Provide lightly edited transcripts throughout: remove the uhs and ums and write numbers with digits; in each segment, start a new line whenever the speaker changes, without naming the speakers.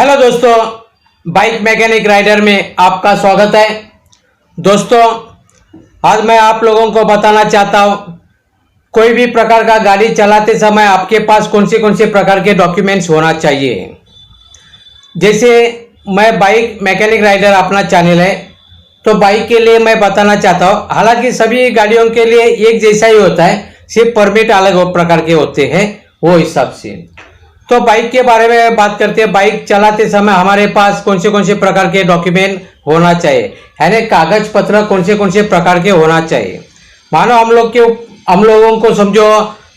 Hello दोस्तों, bike mechanic rider में आपका स्वागत है। दोस्तों, आज मैं आप लोगों को बताना चाहता हूं, कोई भी प्रकार का गाड़ी चलाते समय आपके पास कौन से प्रकार के डॉक्यूमेंट्स होना चाहिए। जैसे मैं बाइक मैकेनिक राइडर अपना चैनल है, तो बाइक के लिए मैं बताना चाहता हूं। हालांकि सभी गाड़ियों के लिए एक जैसा ही होता है, सिर्फ परमिट अलग प्रकार के होते हैं वो हिसाब से। तो बाइक के बारे में बात करते हैं। बाइक चलाते समय हमारे पास कौन से प्रकार के डॉक्यूमेंट होना चाहिए, यानी कागज पत्र कौन से प्रकार के होना चाहिए। मानो हम लोगों को समझो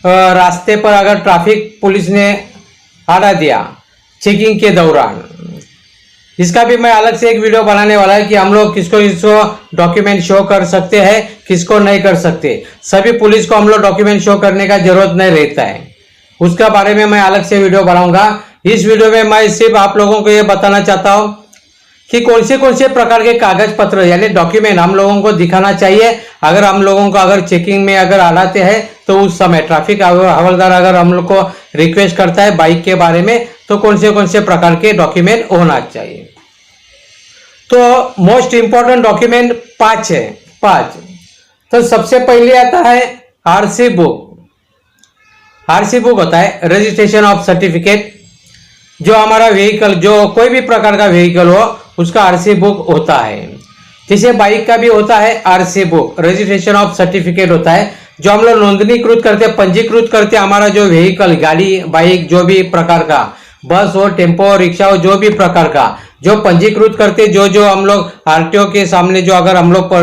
रास्ते पर अगर ट्रैफिक पुलिस ने अड़ा दिया चेकिंग के दौरान, इसका भी मैं अलग से एक वीडियो बनाने वाला है कि हम लोग किसको डॉक्यूमेंट शो कर सकते हैं, किसको नहीं कर सकते। सभी पुलिस को हम लोग डॉक्यूमेंट शो करने का जरूरत नहीं रहता है, उसका बारे में मैं अलग से वीडियो बनाऊंगा। इस वीडियो में मैं सिर्फ आप लोगों को ये बताना चाहता हूं कि कौन से प्रकार के कागज पत्र यानी डॉक्यूमेंट हम लोगों को दिखाना चाहिए। अगर हम लोगों को अगर चेकिंग में अगर आते हैं तो उस समय ट्रैफिक हवलदार अगर हम लोग को रिक्वेस्ट करता है बाइक के बारे में, तो कौन से प्रकार के डॉक्यूमेंट होना चाहिए। तो मोस्ट इंपॉर्टेंट डॉक्यूमेंट 5 है। 5 तो सबसे पहले आता है आरसी बुक। आरसी बुक होता है रजिस्ट्रेशन ऑफ सर्टिफिकेट। जो हमारा व्हीकल, जो कोई भी प्रकार का व्हीकल हो, उसका आरसी बुक होता है। जैसे बाइक का भी होता है RC book, registration of certificate होता है। जो हम लोग नोंदनीकृत करते, पंजीकृत करते हमारा जो व्हीकल, गाड़ी, बाइक, जो भी प्रकार का, बस हो, टेम्पो, रिक्शा हो, जो भी प्रकार का जो पंजीकृत करते, जो हम लोग आरटीओ के सामने जो अगर हम लोग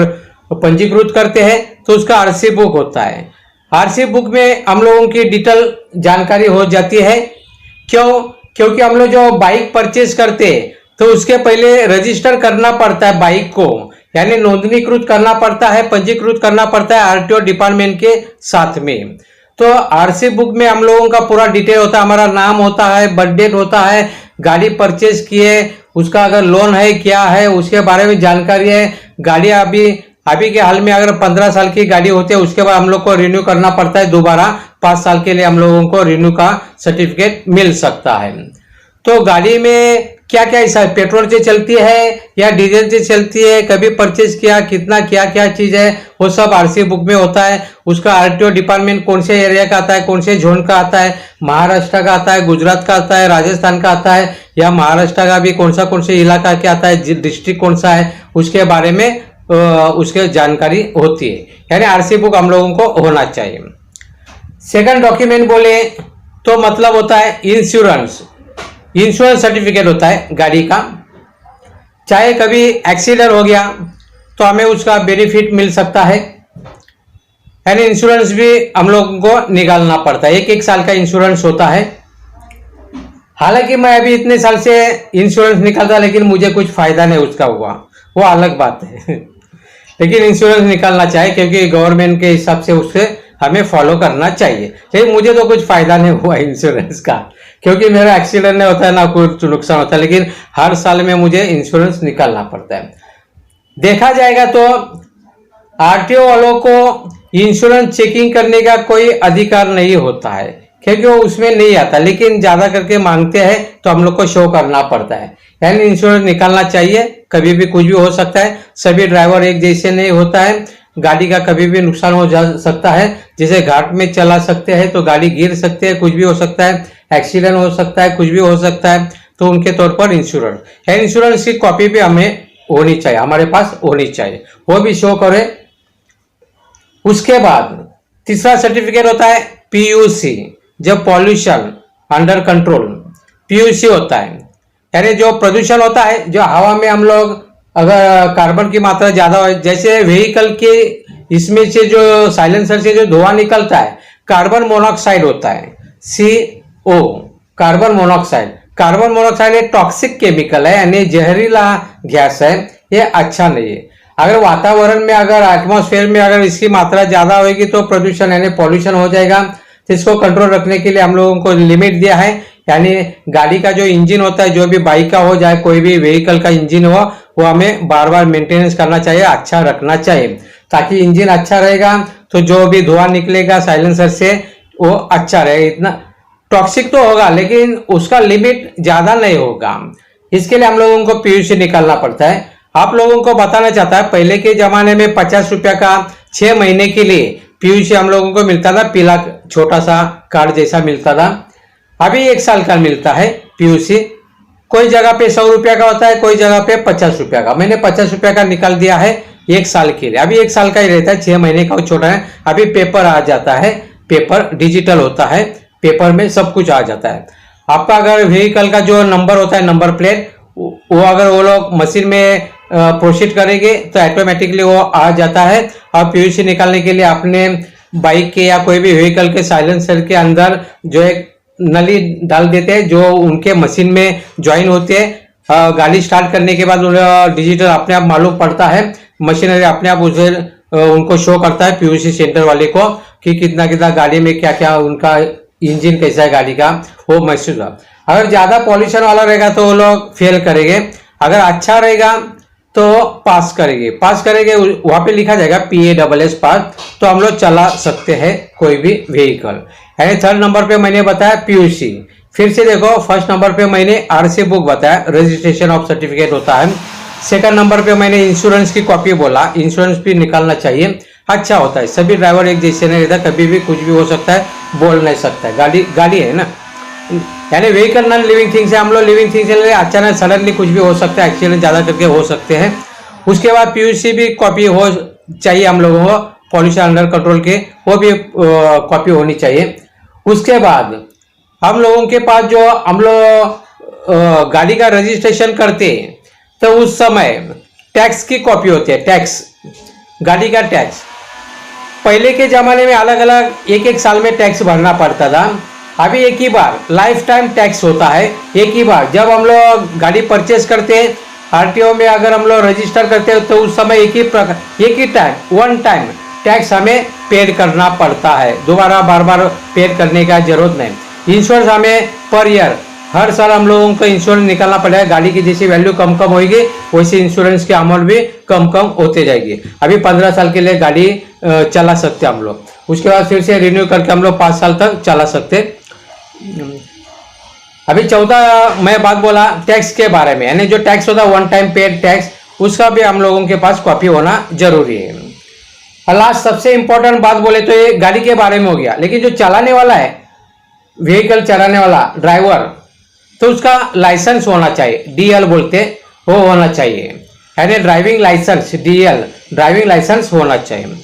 पंजीकृत करते हैं तो उसका आरसी बुक होता है। आरसी बुक में हम लोगों की डिटेल जानकारी हो जाती है। क्योंकि हम लोग जो बाइक परचेज करते हैं तो उसके पहले रजिस्टर करना पड़ता है बाइक को, यानी नोंदनीकृत करना पड़ता है, पंजीकृत करना पड़ता है आरटीओ डिपार्टमेंट के साथ में। तो आरसी बुक में हम लोगों का पूरा डिटेल होता है, हमारा नाम होता है, बर्थ डेट होता है, गाड़ी परचेज किए उसका अगर लोन है क्या है उसके बारे में जानकारी है। गाड़ी अभी के हाल में अगर 15 साल की गाड़ी होती है उसके बाद हम लोग को रिन्यू करना पड़ता है दोबारा। 5 साल के लिए हम लोगों को रिन्यू का सर्टिफिकेट मिल सकता है। तो गाड़ी में क्या क्या हिस्सा है, पेट्रोल से चलती है या डीजल से चलती है, कभी परचेज किया, कितना, क्या क्या चीज है, वो सब आरसी बुक में होता है। उसका आरटीओ डिपार्टमेंट कौन से एरिया का आता है, कौन से जोन का आता है, महाराष्ट्र का आता है, गुजरात का आता है, राजस्थान का आता है, या महाराष्ट्र का भी कौन से इलाका के आता है, डिस्ट्रिक्ट कौन सा है, उसके बारे में उसके जानकारी होती है। यानी आरसी बुक हम लोगों को होना चाहिए। सेकंड डॉक्यूमेंट बोले तो मतलब होता है इंश्योरेंस सर्टिफिकेट होता है गाड़ी का। चाहे कभी एक्सीडेंट हो गया तो हमें उसका बेनिफिट मिल सकता है, यानी इंश्योरेंस भी हम लोगों को निकालना पड़ता है। एक साल का इंश्योरेंस होता है। हालांकि मैं अभी इतने साल से इंश्योरेंस निकालता, लेकिन मुझे कुछ फायदा नहीं उसका हुआ, वो अलग बात है। लेकिन इंश्योरेंस निकालना चाहिए क्योंकि गवर्नमेंट के हिसाब से उससे हमें फॉलो करना चाहिए। लेकिन मुझे तो कुछ फायदा नहीं हुआ इंश्योरेंस का, क्योंकि मेरा एक्सीडेंट नहीं होता है ना कुछ नुकसान होता है, लेकिन हर साल में मुझे इंश्योरेंस निकालना पड़ता है। देखा जाएगा तो आरटीओ वालों को इंश्योरेंस चेकिंग करने का कोई अधिकार नहीं होता है, क्योंकि वो उसमें नहीं आता, लेकिन ज्यादा करके मांगते हैं तो हम लोग को शो करना पड़ता है। यानी इंश्योरेंस निकालना चाहिए, कभी भी कुछ भी हो सकता है। सभी ड्राइवर एक जैसे नहीं होता है, गाड़ी का कभी भी नुकसान हो जा सकता है। जैसे घाट में चला सकते हैं तो गाड़ी गिर सकती है, कुछ भी हो सकता है, एक्सीडेंट हो सकता है, कुछ भी हो सकता है। तो उनके तौर पर इंश्योरेंस की कॉपी भी हमें होनी चाहिए, हमारे पास होनी चाहिए, वो भी शो करे। उसके बाद तीसरा सर्टिफिकेट होता है पीयूसी, जब पॉल्यूशन अंडर कंट्रोल, पीयूसी होता है। यानी जो प्रदूषण होता है, जो हवा में हम लोग अगर कार्बन की मात्रा ज्यादा हो, जैसे व्हीकल के इसमें से जो साइलेंसर से जो धुआं निकलता है कार्बन मोनोऑक्साइड होता है, CO, कार्बन मोनोऑक्साइड एक टॉक्सिक केमिकल है, यानी जहरीला गैस है, ये अच्छा नहीं है। अगर वातावरण में, अगर एटमॉस्फेयर में अगर इसकी मात्रा ज्यादा होगी तो प्रदूषण यानी पॉल्यूशन हो जाएगा। तो इसको कंट्रोल रखने के लिए हम लोगों को लिमिट दिया है। यानी गाड़ी का जो इंजन होता है, जो भी बाइक का हो जाए कोई भी व्हीकल का इंजन हो, वो हमें बार बार मेंटेनेंस करना चाहिए, अच्छा रखना चाहिए, ताकि इंजन अच्छा रहेगा तो जो भी धुआं निकलेगा साइलेंसर से वो अच्छा रहेगा। इतना टॉक्सिक तो होगा लेकिन उसका लिमिट ज्यादा नहीं होगा। इसके लिए हम लोगों को पीयूसी निकालना पड़ता है। आप लोगों को बताना चाहता है, पहले के जमाने में 50 रुपया का 6 महीने के लिए पीयूसी हम लोगों को मिलता था, पीला छोटा सा कार्ड जैसा मिलता था। अभी 1 साल का मिलता है पीयूसी। कोई जगह पे 100 रुपया का होता है, कोई जगह पे 50 रुपया का। मैंने 50 रुपया का निकाल दिया है 1 साल के लिए। अभी 1 साल का ही रहता है, 6 महीने का छोटा है। अभी पेपर आ जाता है, पेपर डिजिटल होता है, पेपर में सब कुछ आ जाता है। आपका अगर व्हीकल का जो नंबर होता है, नंबर प्लेट, वो अगर वो लोग मशीन में प्रोसीड करेंगे तो ऑटोमेटिकली वो आ जाता है। और पीयूसी निकालने के लिए अपने बाइक के या कोई भी व्हीकल के साइलेंसर के अंदर जो एक नली डाल देते हैं, जो उनके मशीन में ज्वाइन होते हैं। गाड़ी स्टार्ट करने के बाद डिजिटल अपने आप मालूम पड़ता है, मशीनरी अपने आप उसे उनको शो करता है पीयूसी सेंटर वाले को कि कितना कितना गाड़ी में क्या क्या, उनका इंजन कैसा है गाड़ी का, वो महसूस होगा। अगर ज्यादा पॉल्यूशन वाला रहेगा तो वो लोग फेल करेंगे, अगर अच्छा रहेगा तो पास करेंगे। वहां पे लिखा जाएगा PASS पास, तो हम लोग चला सकते हैं कोई भी व्हीकल। यानी 3rd नंबर पे मैंने बताया पीयूसी। फिर से देखो, 1st नंबर पे मैंने RC बुक बताया, रजिस्ट्रेशन ऑफ सर्टिफिकेट होता है। 2nd नंबर पे मैंने इंश्योरेंस की कॉपी बोला, इंश्योरेंस भी निकालना चाहिए, अच्छा होता है। सभी ड्राइवर एक जैसे नहीं रहता, कभी भी कुछ भी हो सकता है, बोल नहीं सकता है, गाड़ी है ना। यानी व्हीकल नॉन लिविंग थिंग्स है, हम लोग लिविंग थिंग्स है, अचानक सडनली कुछ भी हो सकता है, एक्सीडेंट ज्यादा करके हो सकते हैं। उसके बाद पीयूसी भी कॉपी हो चाहिए हम लोगों को, पॉल्यूशन अंडर कंट्रोल के, वो भी कॉपी होनी चाहिए। उसके बाद हम लोगों के पास जो हम लोग गाड़ी का रजिस्ट्रेशन करते हैं तो उस समय टैक्स की कॉपी होती है, टैक्स, गाड़ी का टैक्स। पहले के जमाने में अलग अलग एक साल में टैक्स भरना पड़ता था, अभी एक ही बार लाइफ टाइम टैक्स होता है। एक ही बार जब हम लोग गाड़ी परचेस करते हैं, RTO में अगर हम लोग रजिस्टर करते हैं तो उस समय एक ही टाइम, वन टाइम टैक्स हमें पेड करना पड़ता है, दोबारा बार बार पेड करने का जरूरत नहीं। इंश्योरेंस हमें पर ईयर, हर साल हम लोगों को इंश्योरेंस निकालना पड़ेगा। गाड़ी की जैसी वैल्यू कम कम होगी वैसे इंश्योरेंस की अमाउंट भी कम कम होते जाएगी। अभी 15 साल के लिए गाड़ी चला सकते हम लोग, उसके बाद फिर से रिन्यू करके हम लोग 5 साल तक चला सकते। अभी 14 मैं बात बोला टैक्स के बारे में, यानी जो टैक्स होता है वन टाइम पेड टैक्स, उसका भी हम लोगों के पास कॉपी होना जरूरी है। और लास्ट सबसे इंपॉर्टेंट बात बोले तो ये गाड़ी के बारे में हो गया, लेकिन जो चलाने वाला है, व्हीकल चलाने वाला ड्राइवर, तो उसका लाइसेंस होना चाहिए, DL बोलते, वो होना चाहिए, यानी driving licence, DL driving licence होना चाहिए।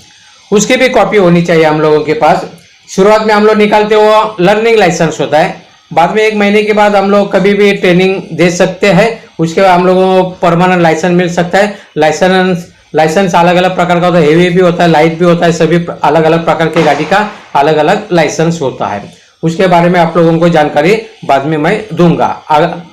उसकी भी कॉपी होनी चाहिए हम लोगों के पास। शुरुआत में हम लोग निकालते वो लर्निंग लाइसेंस होता है, बाद में 1 महीने के बाद हम लोग कभी भी ट्रेनिंग दे सकते हैं, उसके बाद हम लोगों को परमानेंट लाइसेंस मिल सकता है। लाइसेंस अलग अलग प्रकार का होता है, हेवी भी होता है, लाइट भी होता है, सभी अलग अलग प्रकार के गाड़ी का अलग अलग लाइसेंस होता है। उसके बारे में आप लोगों को जानकारी बाद में मैं दूंगा,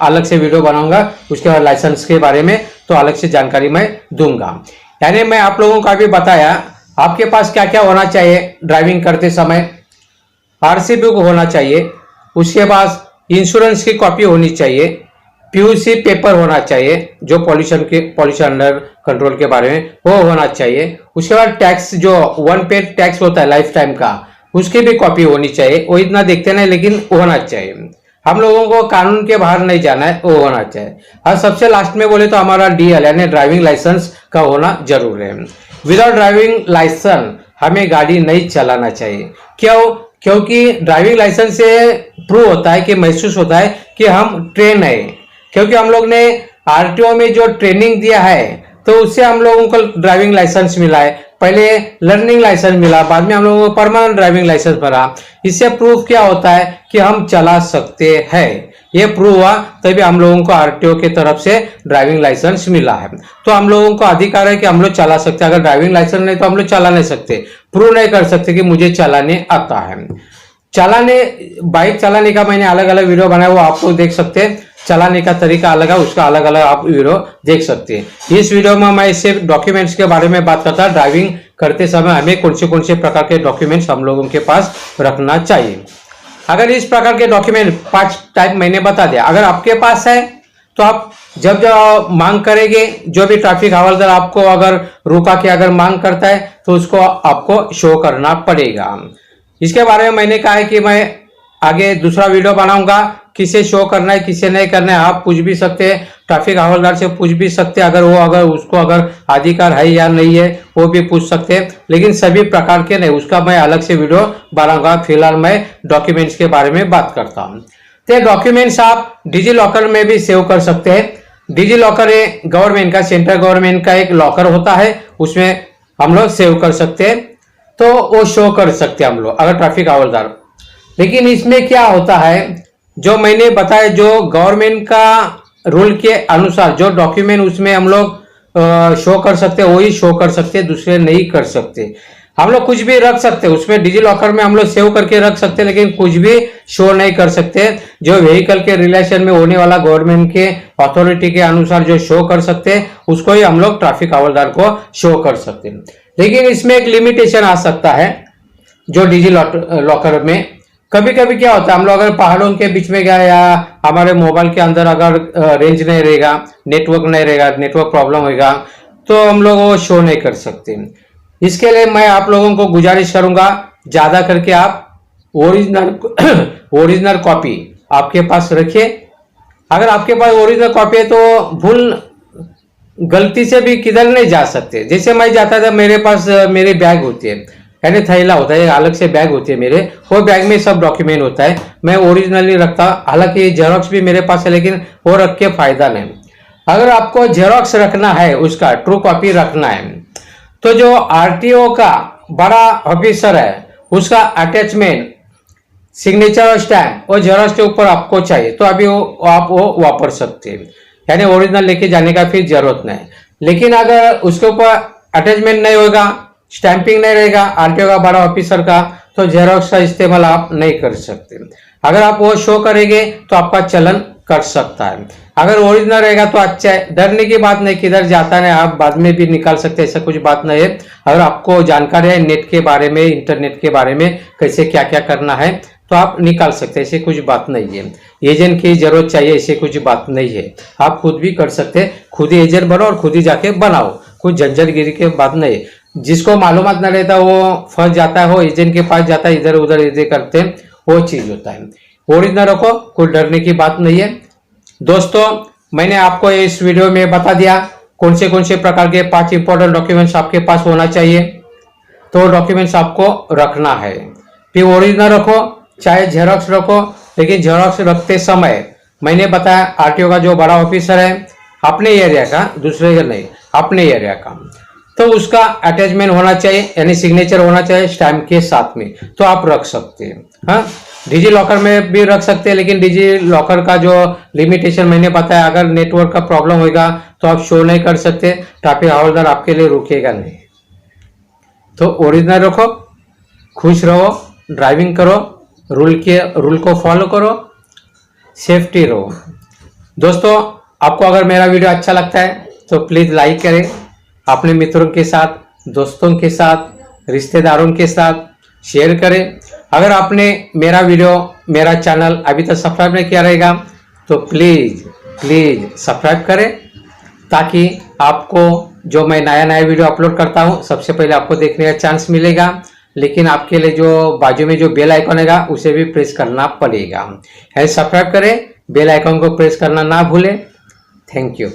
अलग से वीडियो बनाऊंगा उसके बाद लाइसेंस के बारे में, तो अलग से जानकारी मैं दूंगा। यानी मैं आप लोगों को अभी बताया आपके पास क्या क्या होना चाहिए ड्राइविंग करते समय। RC बुक होना चाहिए, उसके बाद इंश्योरेंस की कॉपी होनी चाहिए, पीयूसी पेपर होना चाहिए जो पॉल्यूशन अंडर कंट्रोल के बारे में, वो होना चाहिए। उसके बाद टैक्स जो वन पेड टैक्स होता है लाइफ टाइम का, उसकी भी कॉपी होनी चाहिए। वो इतना देखते नहीं लेकिन होना चाहिए, हम लोगों को कानून के बाहर नहीं जाना है, वो होना चाहिए। और सबसे लास्ट में बोले तो हमारा DL यानी ड्राइविंग लाइसेंस का होना जरूर है। विदाउट ड्राइविंग लाइसेंस हमें गाड़ी नहीं चलाना चाहिए। क्योंकि ड्राइविंग लाइसेंस से प्रूव होता है कि महसूस होता है कि हम ट्रेन है, क्योंकि हम लोग ने RTO में जो ट्रेनिंग दिया है तो उससे हम लोगों को ड्राइविंग लाइसेंस मिला है। पहले लर्निंग लाइसेंस मिला, बाद में हम लोगों को परमानेंट ड्राइविंग लाइसेंस मिला। इससे प्रूफ क्या होता है कि हम चला सकते हैं, ये प्रूव हुआ तभी हम लोगों को RTO के तरफ से ड्राइविंग लाइसेंस मिला है। तो हम लोगों को अधिकार है कि हम लोग चला सकते हैं। अगर ड्राइविंग लाइसेंस नहीं तो हम लोग चला नहीं सकते, प्रूव नहीं कर सकते कि मुझे चलाने आता है। बाइक चलाने का मैंने अलग अलग वीडियो बनाया, वो आप लोग देख सकते हैं। चलाने का तरीका अलग है, उसका अलग अलग आप वीडियो देख सकते हैं। इस वीडियो में मैं इससे डॉक्यूमेंट्स के बारे में बात करता, ड्राइविंग करते समय हमें कौन से प्रकार के डॉक्यूमेंट्स हम लोगों के पास रखना चाहिए। अगर इस प्रकार के डॉक्यूमेंट 5 टाइप मैंने बता दिया, अगर आपके पास है तो आप जब मांग करेंगे, जो भी ट्रैफिक हवलदार आपको अगर रुका के अगर मांग करता है तो उसको आपको शो करना पड़ेगा। इसके बारे में मैंने कहा है कि मैं आगे दूसरा वीडियो बनाऊंगा, किसे शो करना है किसे नहीं करना है आप पूछ भी सकते हैं, ट्रैफिक हवलदार से पूछ भी सकते हैं, अगर उसको अधिकार है या नहीं है वो भी पूछ सकते हैं, लेकिन सभी प्रकार के नहीं, उसका मैं अलग से वीडियो बनाऊंगा। फिलहाल मैं डॉक्यूमेंट्स के बारे में बात करता हूँ। तो डॉक्यूमेंट्स आप डिजी लॉकर में भी सेव कर सकते हैं। डिजी लॉकर गवर्नमेंट का, सेंट्रल गवर्नमेंट का एक लॉकर होता है, उसमें हम लोग सेव कर सकते हैं, तो वो शो कर सकते हैं हम लोग अगर ट्रैफिक हवलदार। लेकिन इसमें क्या होता है, जो मैंने बताया, जो गवर्नमेंट का रूल के अनुसार जो डॉक्यूमेंट उसमें हम लोग शो कर सकते हैं वही शो कर सकते हैं, दूसरे नहीं कर सकते। हम लोग कुछ भी रख सकते हैं उसमें, डिजी लॉकर में हम लोग सेव करके रख सकते हैं, लेकिन कुछ भी शो नहीं कर सकते। जो व्हीकल के रिलेशन में होने वाला गवर्नमेंट के अथॉरिटी के अनुसार जो शो कर सकते हैं उसको ही हम लोग ट्रैफिक हवलदार को शो कर सकते हैं। लेकिन इसमें एक लिमिटेशन आ सकता है, जो डिजी लॉकर में कभी कभी क्या होता है, हम लोग अगर पहाड़ों के बीच में गए या हमारे मोबाइल के अंदर अगर रेंज नहीं रहेगा, नेटवर्क नहीं रहेगा, नेटवर्क प्रॉब्लम होगा, तो हम लोग वो शो नहीं कर सकते। इसके लिए मैं आप लोगों को गुजारिश करूंगा, ज्यादा करके आप ओरिजिनल कॉपी आपके पास रखिए। अगर आपके पास ओरिजिनल कॉपी है तो गलती से भी किधर नहीं जा सकते। जैसे मैं जाता था, मेरे पास मेरी बैग होती है, यानी थैला होता है, अलग से बैग होती है मेरे, वो बैग में सब डॉक्यूमेंट होता है, मैं ओरिजिनली रखता। हालांकि जेरोक्स भी मेरे पास है, लेकिन वो रख के फायदा नहीं। अगर आपको जेरोक्स रखना है, उसका ट्रू कॉपी रखना है, तो जो आरटीओ का बड़ा ऑफिसर है उसका अटैचमेंट, सिग्नेचर और स्टैम्प वो जेरोक्स के ऊपर आपको चाहिए, तो अभी आप वो वापर सकते हैं, यानी ओरिजिनल लेके जाने का फिर जरूरत नहीं। लेकिन अगर उसके ऊपर अटैचमेंट नहीं होगा, स्टैंपिंग नहीं रहेगा आरटीओ का बड़ा ऑफिसर का, तो जेरोक्स का इस्तेमाल आप नहीं कर सकते। अगर आप वो शो करेंगे तो आपका चलन कट सकता है। अगर ओरिजिनल रहेगा तो अच्छा है, डरने की बात नहीं, किधर जाता है आप बाद में भी निकाल सकते हैं, ऐसा कुछ बात नहीं है। अगर आपको जानकारी है नेट के बारे में, इंटरनेट के बारे में, कैसे क्या क्या करना है, तो आप निकाल सकते हैं, ऐसे कुछ बात नहीं है। एजेंट की जरूरत चाहिए ऐसे कुछ बात नहीं है, आप खुद भी कर सकते हैं, खुद ही एजेंट बनो और खुद ही जाके बनाओ, कुछ झंझटगिरी की बात नहीं है। जिसको मालूमात न रहता वो फंस जाता है, वो एजेंट के पास जाता है, इधर उधर इधर करते हैं, वो चीज होता है। ओरिजिनल रखो, कोई डरने की बात नहीं है। दोस्तों, मैंने आपको इस वीडियो में बता दिया कौन से प्रकार के 5 इंपॉर्टेंट डॉक्यूमेंट्स आपके पास होना चाहिए, तो डॉक्यूमेंट्स आपको रखना है। फिर ओरिजिनल रखो, चाहे जेरोक्स रखो, लेकिन जेरोक्स रखते समय मैंने बताया आरटीओ का जो बड़ा ऑफिसर है अपने एरिया का, दूसरे का नहीं, अपने एरिया का, तो उसका अटैचमेंट होना चाहिए, यानी सिग्नेचर होना चाहिए स्टैम्प के साथ में, तो आप रख सकते हैं। हाँ, डिजी लॉकर में भी रख सकते हैं, लेकिन डिजी लॉकर का जो लिमिटेशन मैंने बताया, अगर नेटवर्क का प्रॉब्लम होगा तो आप शो नहीं कर सकते, ट्रैफिक हवलदार आपके लिए रुकेगा नहीं। तो ओरिजिनल रखो, खुश रहो, ड्राइविंग करो, रूल को फॉलो करो, सेफ्टी रहो। दोस्तों, आपको अगर मेरा वीडियो अच्छा लगता है तो प्लीज लाइक करें, अपने मित्रों के साथ, दोस्तों के साथ, रिश्तेदारों के साथ शेयर करें। अगर आपने मेरा वीडियो, मेरा चैनल अभी तक सब्सक्राइब नहीं किया रहेगा तो प्लीज सब्सक्राइब करें, ताकि आपको जो मैं नया वीडियो अपलोड करता हूं सबसे पहले आपको देखने का चांस मिलेगा। लेकिन आपके लिए जो बाजू में जो बेल आइकन है उसे भी प्रेस करना पड़ेगा। सब्सक्राइब करें, बेल आइकन को प्रेस करना ना भूलें। Thank you.